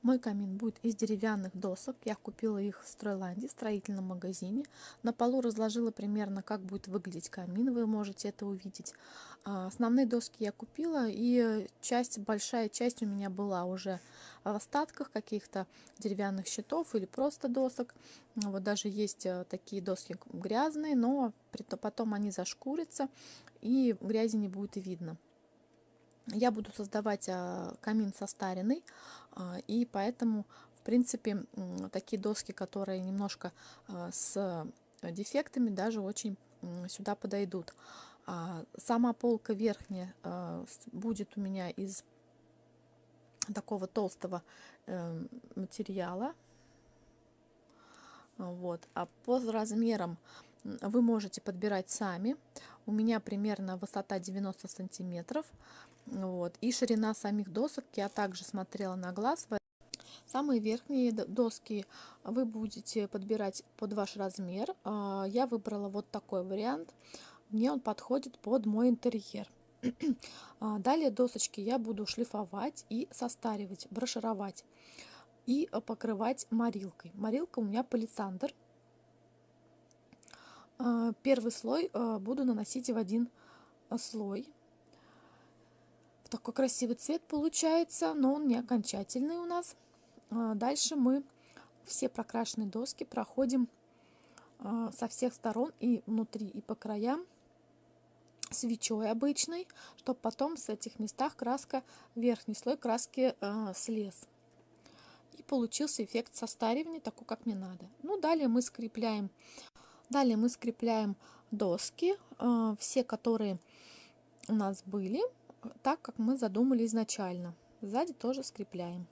Мой камин будет из деревянных досок. Я купила их в Стройланде, в строительном магазине. На полу разложила примерно, как будет выглядеть камин. Вы можете это увидеть. Основные доски я купила, и большая часть у меня была уже в остатках каких-то деревянных щитов или просто досок. Вот даже есть такие доски грязные, но потом они зашкурятся, и грязи не будет видно. Я буду создавать камин состаренный, и поэтому, в принципе, такие доски, которые немножко с дефектами, даже очень сюда подойдут. Сама полка верхняя будет у меня из такого толстого материала. Вот. А по размерам вы можете подбирать сами. У меня примерно высота 90 сантиметров. Вот. И ширина самих досок я также смотрела на глаз. Самые верхние доски вы будете подбирать под ваш размер. Я выбрала вот такой вариант. Мне он подходит под мой интерьер. Далее досочки я буду шлифовать и состаривать, брошировать и покрывать морилкой. Морилка у меня палисандр. Первый слой буду наносить в один слой. Такой красивый цвет получается, но он не окончательный у нас. Дальше мы все прокрашенные доски проходим со всех сторон, и внутри, и по краям, свечой обычной, чтобы потом с этих местах верхний слой краски слез. И получился эффект состаривания, такой, как мне надо. Ну, далее мы скрепляем доски, все, которые у нас были, так, как мы задумали изначально. Сзади тоже скрепляем.